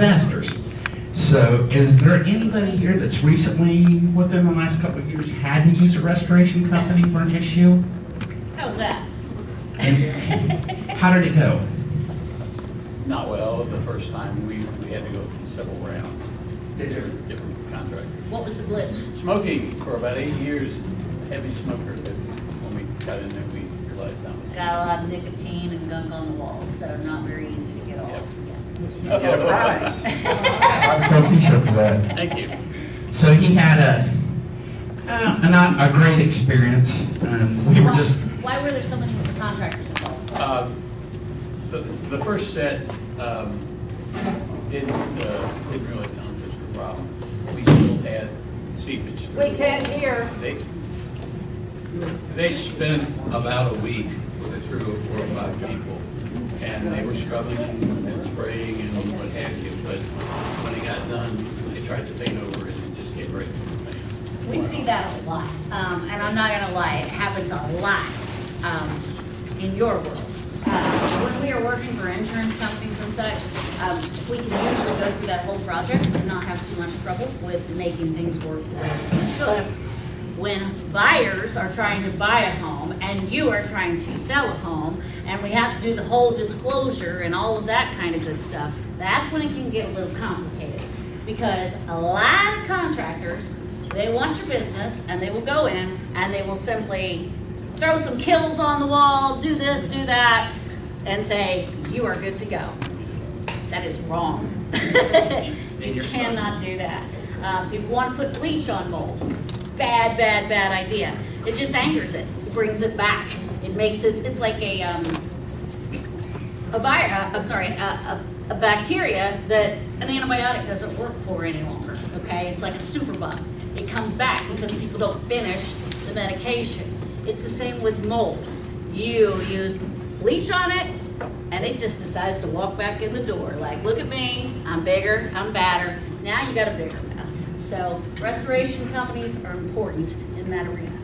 disasters. So is there anybody here that's recently, within the last couple of years, had to use a restoration company for an issue? How's that? And how did it go? Not well. The first time we had to go through several rounds. Did you? Different contractors. What was the glitch? Smoking for about 8 years, heavy smoker. But when we got in there, we realized that was. Got a lot of nicotine and gunk on the walls, so not very easy to get off. I would t-shirt for that. Thank you. So he had not a great experience. We were just, Why were there so many contractors involved? The first set didn't really come as a problem. We still had seepage. We can't hear. They spent about a week with a crew of 4 or 5 people, and they were scrubbing and spraying and what have you, but when they got done, they tried to paint over it and just get ready for the paint. We see that a lot, and I'm not gonna lie, it happens a lot in your world. When we are working for insurance companies and such, we can usually go through that whole project and not have too much trouble with making things work the way they should. When buyers are trying to buy a home and you are trying to sell a home, and we have to do the whole disclosure and all of that kind of good stuff, that's when it can get a little complicated. Because a lot of contractors, they want your business and they will go in and they will simply throw some kills on the wall, do this, do that, and say, you are good to go. That is wrong. You cannot do that. People want to put bleach on mold. Bad, bad, bad idea. It just angers it. It brings it back. It makes it, it's like a bacteria that an antibiotic doesn't work for any longer, okay? It's like a super bug. It comes back because people don't finish the medication. It's the same with mold. You use bleach on it, and it just decides to walk back in the door. Like, look at me, I'm bigger, I'm badder. Now you got a bigger mess. So restoration companies are important in that arena.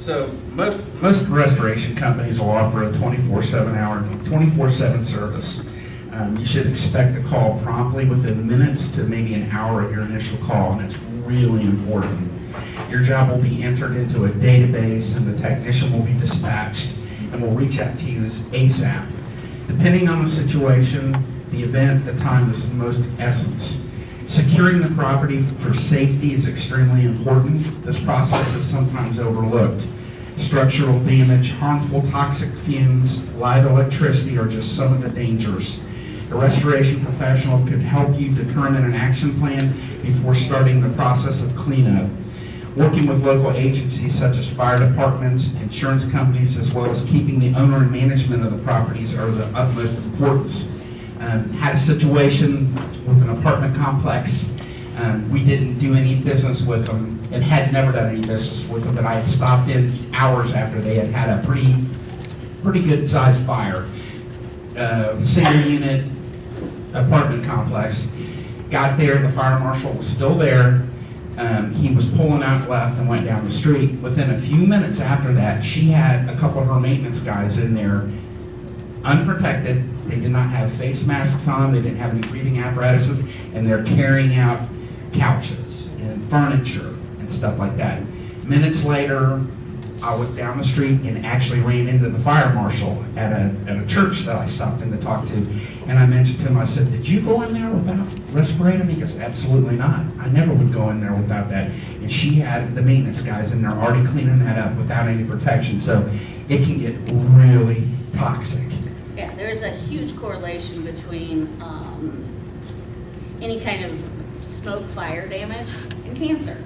so most restoration companies will offer a 24/7 service. You should expect a call promptly within minutes to maybe an hour of your initial call, and it's really important. Your job will be entered into a database, and the technician will be dispatched and will reach out to you as ASAP. Depending on the situation, the event, the time is of most essence. Securing the property for safety is extremely important. This process is sometimes overlooked. Structural damage, harmful toxic fumes, live electricity are just some of the dangers. A restoration professional could help you determine an action plan before starting the process of cleanup. Working with local agencies such as fire departments, insurance companies, as well as keeping the owner and management of the properties are the utmost importance. Had a situation with an apartment complex. We didn't do any business with them and had never done any business with them, but I had stopped in hours after they had had a pretty good sized fire. Single unit apartment complex. Got there, the fire marshal was still there. He was pulling out left and went down the street. Within a few minutes after that, she had a couple of her maintenance guys in there, unprotected. They did not have face masks on. They didn't have any breathing apparatuses, and they're carrying out couches and furniture and stuff like that. Minutes later, I was down the street and actually ran into the fire marshal at a church that I stopped in to talk to. And I mentioned to him, I said, did you go in there without respirators? He goes, absolutely not. I never would go in there without that. And she had the maintenance guys in there already cleaning that up without any protection. So it can get really toxic. Yeah, there's a huge correlation between any kind of smoke, fire damage, and cancer.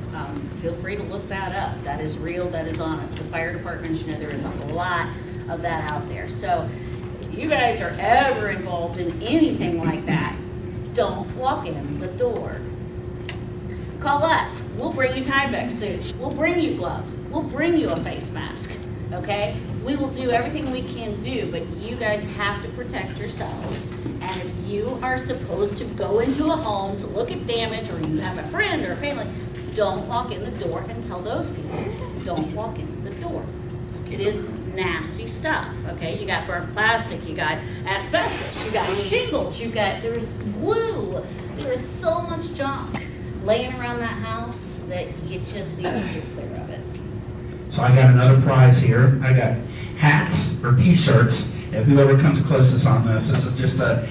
Feel free to look that up. That is real, that is honest. The fire departments, you know, there is a lot of that out there. So if you guys are ever involved in anything like that, don't walk in the door. Call us. We'll bring you Tyvek suits. We'll bring you gloves. We'll bring you a face mask. Okay? We will do everything we can do, but you guys have to protect yourselves. And if you are supposed to go into a home to look at damage, or you have a friend or a family, don't walk in the door and tell those people, don't walk in the door. It is nasty stuff, okay? You got burnt plastic, you got asbestos, you got shingles, there's glue. there is so much junk laying around that house that you just need to steer clear of it. So I got another prize here. I got hats or t-shirts. And whoever comes closest on this is just a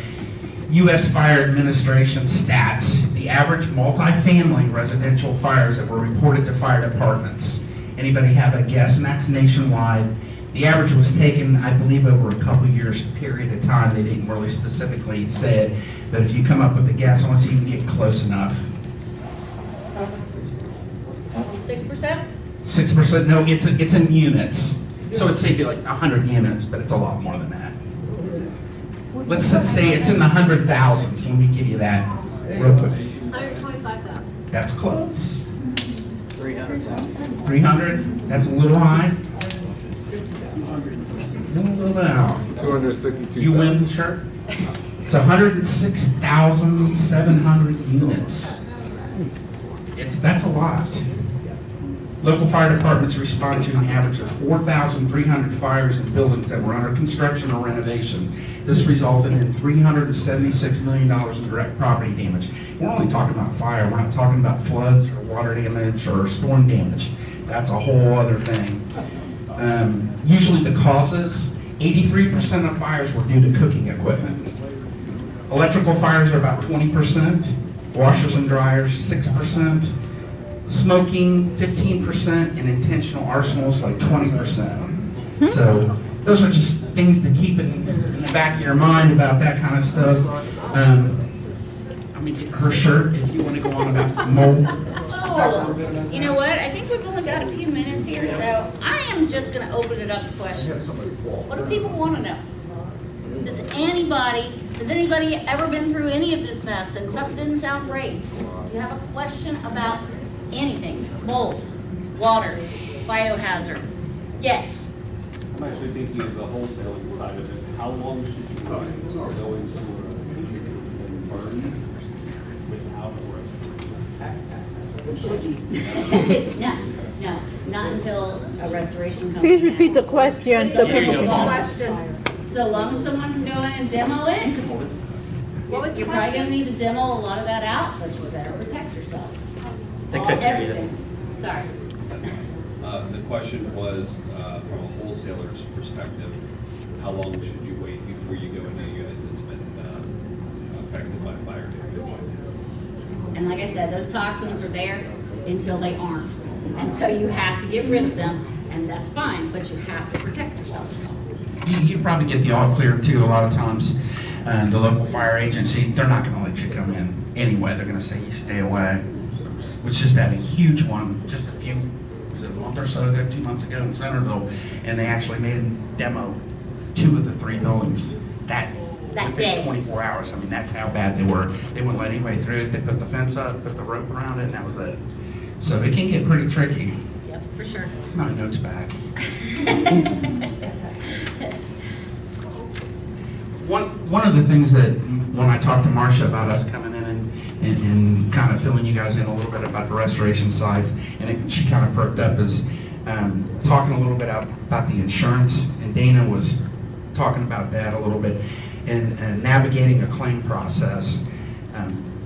U.S. Fire Administration stats. The average multifamily residential fires that were reported to fire departments. Anybody have a guess? And that's nationwide. The average was taken, I believe, over a couple years period of time. They didn't really specifically say it, but if you come up with a guess, I want to see if you can get close enough. 6%? 6%? No, it's in units. So it's say like 100 units, but it's a lot more than that. Let's say it's in the 100,000s. Let me give you that real quick. 125,000. That's close. 300,000. 300? That's a little high. Wow. 262. You win the shirt? It's 106,700 units. That's a lot. Local fire departments respond to an average of 4,300 fires in buildings that were under construction or renovation. This resulted in $376 million in direct property damage. We're only talking about fire. We're not talking about floods or water damage or storm damage. That's a whole other thing. Usually the causes, 83% of fires were due to cooking equipment. Electrical fires are about 20%. Washers and dryers, 6%. Smoking, 15%, and intentional arsenals, like 20%. So those are just things to keep in the back of your mind about that kind of stuff. I'm gonna get her shirt if you want to go on about mold. Oh, you know what? I think we've only got a few minutes here, so I am just going to open it up to questions. What do people want to know? Has anybody ever been through any of this mess and something didn't sound great? Do you have a question about anything? Mold, water, biohazard? Yes. I'm actually thinking of the wholesaling side of it. How long should you wait to go into a burn without a restoration? No, not until a restoration comes. Please repeat the question so people can. So long as someone can go in and demo it, you're probably gonna need to demo a lot of that out, but you better protect yourself. They couldn't hear you. Everything. Sorry. The question was, from a wholesaler's perspective, how long should you wait before you go into a unit that's been affected by fire damage? And like I said, those toxins are there until they aren't. And so you have to get rid of them, and that's fine, but you have to protect yourself. You probably get the all clear too a lot of times. The local fire agency, they're not going to let you come in anyway. They're going to say you stay away. Which just had a huge one, just a month or so ago, 2 months ago in Centerville, and they actually made a demo 2 of the 3 buildings that within day. 24 hours. I mean, that's how bad they were. They wouldn't let anybody through it. They put the fence up, put the rope around it, and that was it. So it can get pretty tricky. Yep, for sure. My notes back. One of the things that when I talked to Marcia about us coming in and kind of filling you guys in a little bit about the restoration sides, and she kind of perked up is talking a little bit about the insurance, and Dana was talking about that a little bit, and navigating a claim process.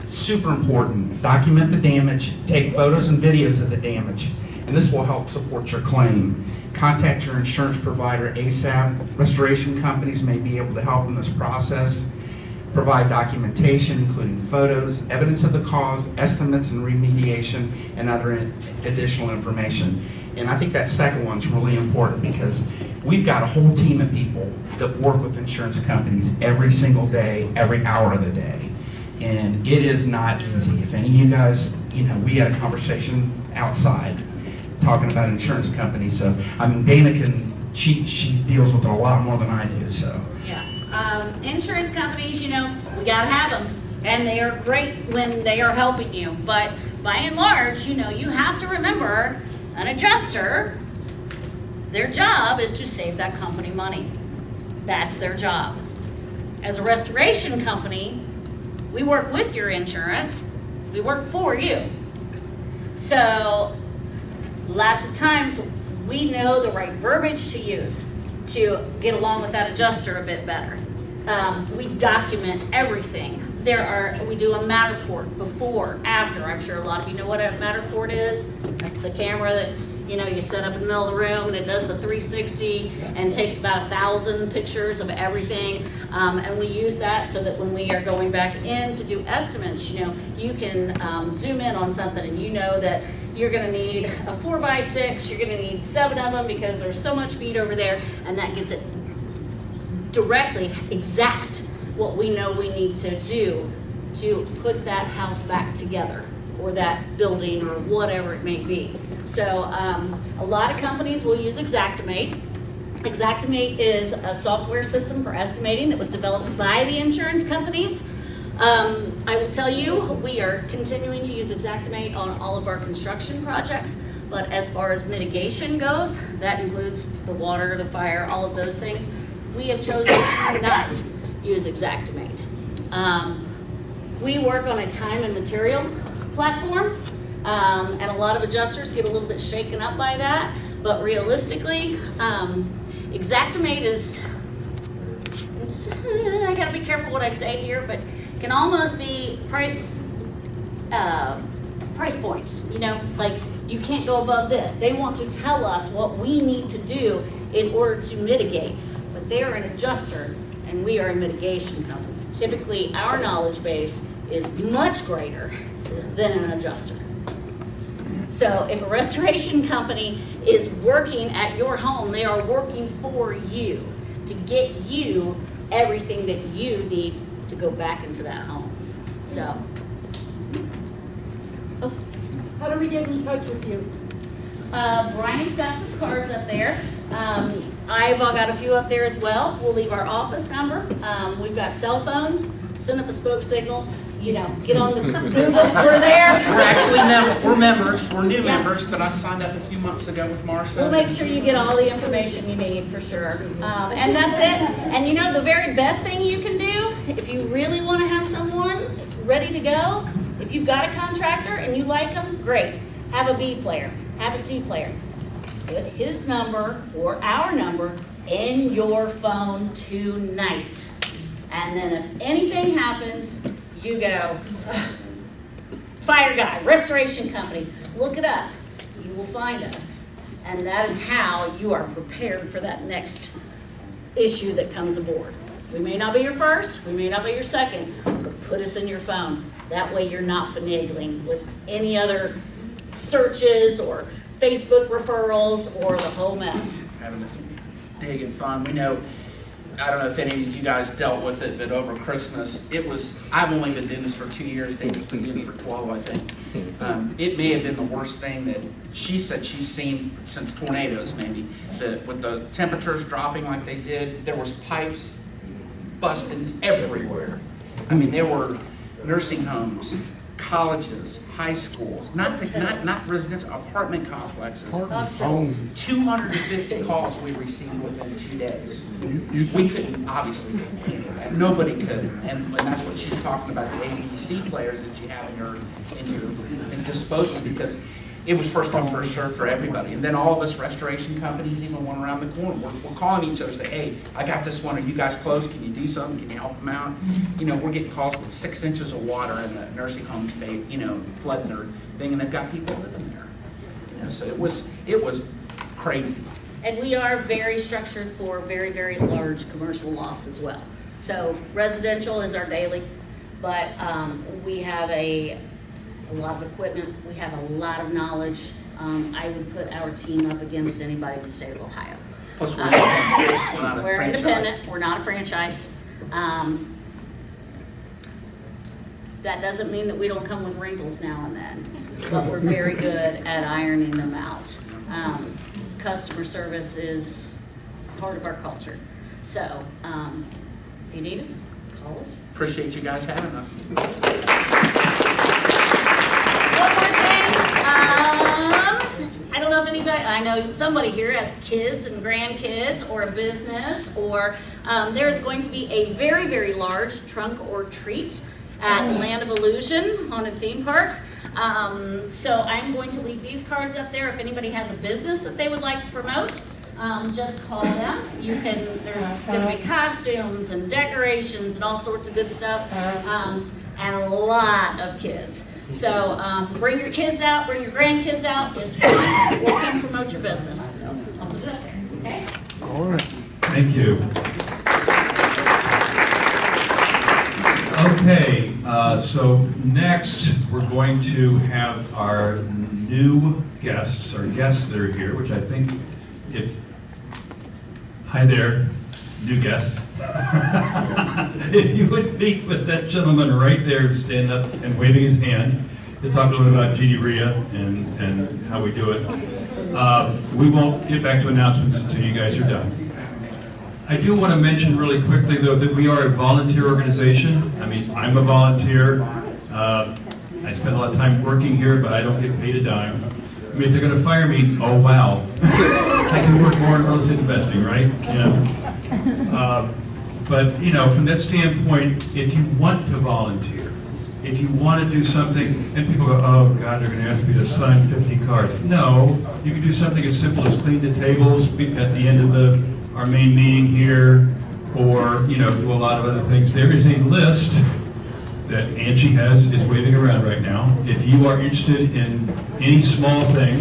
Super important. Document the damage, take photos and videos of the damage, and this will help support your claim. Contact your insurance provider ASAP. Restoration companies may be able to help in this process. Provide documentation, including photos, evidence of the cause, estimates and remediation, and other additional information. And I think that second one's really important because we've got a whole team of people that work with insurance companies every single day, every hour of the day. And it is not easy. If any of you guys, we had a conversation outside talking about insurance companies. So, I mean, Dana she deals with it a lot more than I do, so. Yeah. Insurance companies, we gotta have them, and they are great when they are helping you. But by and large, you have to remember an adjuster, their job is to save that company money. That's their job. As a restoration company, we work with your insurance, we work for you. So lots of times we know the right verbiage to use to get along with that adjuster a bit better. We document everything we do a Matterport before, after. I'm sure a lot of you know what a Matterport is. That's the camera that, you know, you set up in the middle of the room and it does the 360 and takes about 1,000 pictures of everything. And we use that so that when we are going back in to do estimates, you know, you can zoom in on something and you know that you're gonna need a 4x6, you're gonna need 7 of them because there's so much feet over there, and that gets it directly exact what we know we need to do to put that house back together, or that building, or whatever it may be. So a lot of companies will use Xactimate. Xactimate is a software system for estimating that was developed by the insurance companies. I will tell you, we are continuing to use Xactimate on all of our construction projects, but as far as mitigation goes, that includes the water, the fire, all of those things, we have chosen to not use Xactimate. We work on a time and material platform, and a lot of adjusters get a little bit shaken up by that, but realistically, Xactimate is, I gotta be careful what I say here, but can almost be price points, you know, like you can't go above this. They want to tell us what we need to do in order to mitigate, but they are an adjuster and we are a mitigation company. Typically, our knowledge base is much greater than an adjuster. So if a restoration company is working at your home, they are working for you to get you everything that you need to go back into that home. So. Oh. How do we get in touch with you? Brian's got some cards up there. I've got a few up there as well. We'll leave our office number. We've got cell phones. Send up a smoke signal. You know, get on the Google. We're there. We're actually we're members. We're new members, but I signed up a few months ago with Marcia. We'll make sure you get all the information you need for sure. And that's it. And you know, the very best thing you can do, if you really want to have someone ready to go, if you've got a contractor and you like them, great. Have a B player, have a C player. Put his number or our number in your phone tonight. And then if anything happens, you go, fire guy, restoration company, look it up. You will find us. And that is how you are prepared for that next issue that comes aboard. We may not be your first, we may not be your second, but put us in your phone. That way you're not finagling with any other searches or Facebook referrals or the whole mess. Having a dig and fun. We know, I don't know if any of you guys dealt with it, but over Christmas, I've only been doing this for 2 years, David's been doing it for 12, I think. It may have been the worst thing that she said she's seen since tornadoes, maybe. With the temperatures dropping like they did, there was pipes busting everywhere. I mean, there were nursing homes, colleges, high schools, not residential, apartment complexes. Hospitals. 250 calls we received within 2 days. We couldn't, obviously, handle that. Nobody could. And that's what she's talking about, the ABC players that you have in your disposal, because it was first come, first served for everybody. And then all of us restoration companies, even one around the corner, we're calling each other, say, hey, I got this one, are you guys close? Can you do something? Can you help them out? You know, we're getting calls with 6 inches of water in the nursing homes, you know, flooding their thing, and they've got people living there. You know, so it was crazy. And we are very structured for very, very large commercial loss as well. So residential is our daily, but we have a lot of equipment, we have a lot of knowledge. I would put our team up against anybody in the state of Ohio. Plus, we're not a We're franchise. independent, we're not a franchise. That doesn't mean that we don't come with wrinkles now and then, but we're very good at ironing them out. Customer service is part of our culture. So, if you need us, call us. Appreciate you guys having us. One more thing, I don't know if anybody, I know somebody here has kids and grandkids or a business, or there's going to be a very, very large trunk or treat at Land of Illusion Haunted Theme Park. So I'm going to leave these cards up there. If anybody has a business that they would like to promote, just call them. There's going to be costumes and decorations and all sorts of good stuff. and a lot of kids. So bring your kids out, bring your grandkids out. It's fun. We'll come promote your business. So I'll put it up there. Okay? Thank you. Okay, so next we're going to have our new guests, our guests that are here, which I think hi there, new guests. If you would meet with that gentleman right there, stand up and waving his hand to talk a little bit about GD-RIA and how we do it. We won't get back to announcements until you guys are done. I do want to mention really quickly, though, that we are a volunteer organization. I mean, I'm a volunteer. I spend a lot of time working here, but I don't get paid a dime. I mean, if they're going to fire me, oh wow. I can work more in real estate investing, right? Yeah. But, you know, from that standpoint, if you want to volunteer, if you want to do something, and people go, oh God, they're going to ask me to sign 50 cards. No, you can do something as simple as clean the tables at the end of our main meeting here, or, you know, do a lot of other things. There is a list that Angie is waving around right now. If you are interested in any small thing,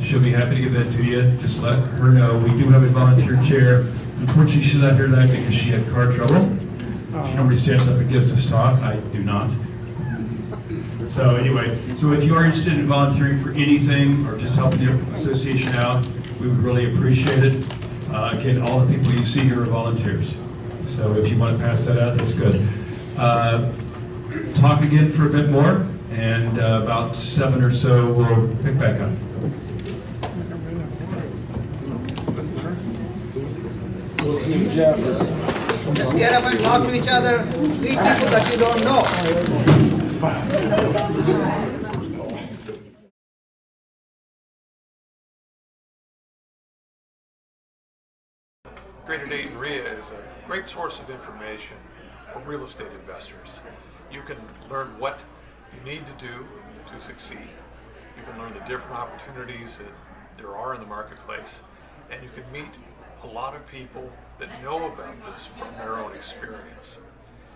she'll be happy to give that to you. Just let her know. We do have a volunteer chair. Unfortunately, she's not here tonight because she had car trouble. She normally stands up and gives us talk. I do not. So anyway, so if you are interested in volunteering for anything or just helping the association out, we would really appreciate it. Again, all the people you see here are volunteers. So if you want to pass that out, that's good. Talk again for a bit more, and about 7 or so we'll pick back up. Just get up and talk to each other, meet people that you don't know. Greater Dayton RIA is a great source of information for real estate investors. You can learn what you need to do to succeed. You can learn the different opportunities that there are in the marketplace, and you can meet a lot of people that know about this from their own experience.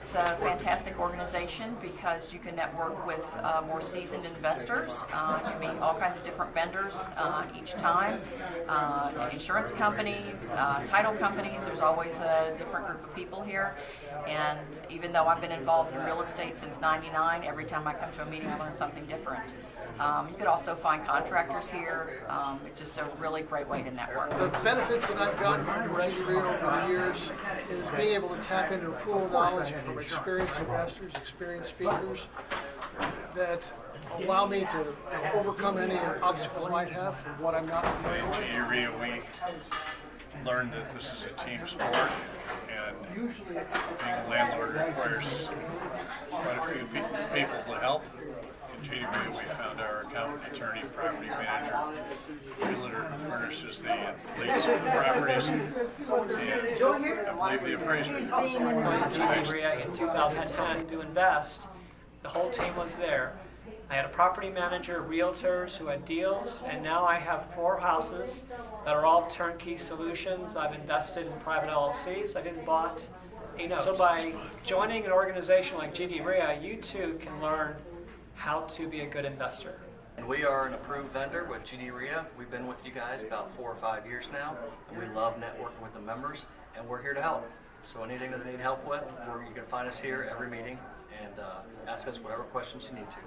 It's a fantastic organization because you can network with more seasoned investors. You meet all kinds of different vendors each time. Insurance companies, title companies, there's always a different group of people here. And even though I've been involved in real estate since '99, every time I come to a meeting I learn something different. You could also find contractors here. It's just a really great way to network. The benefits that I've gotten from GD-RIA over the years is being able to tap into a pool of knowledge from experienced investors, experienced speakers that allow me to overcome any obstacles I might have from what I'm not familiar with. GD-RIA, we learned that this is a team sport, and being a landlord requires quite a few people to help. In GD-RIA, we found our accountant, attorney, property manager, realtor who furnishes the leads of the properties, and I believe the appraisers. GD-RIA in 2010 to invest. The whole team was there. I had a property manager, realtors who had deals, and now I have 4 houses that are all turnkey solutions. I've invested in private LLCs. I didn't bought a note. So by joining an organization like GD-RIA, you too can learn how to be a good investor. And we are an approved vendor with GD-RIA. We've been with you guys about 4 or 5 years now, and we love networking with the members, and we're here to help. So anything that they need help with, you can find us here every meeting and ask us whatever questions you need to.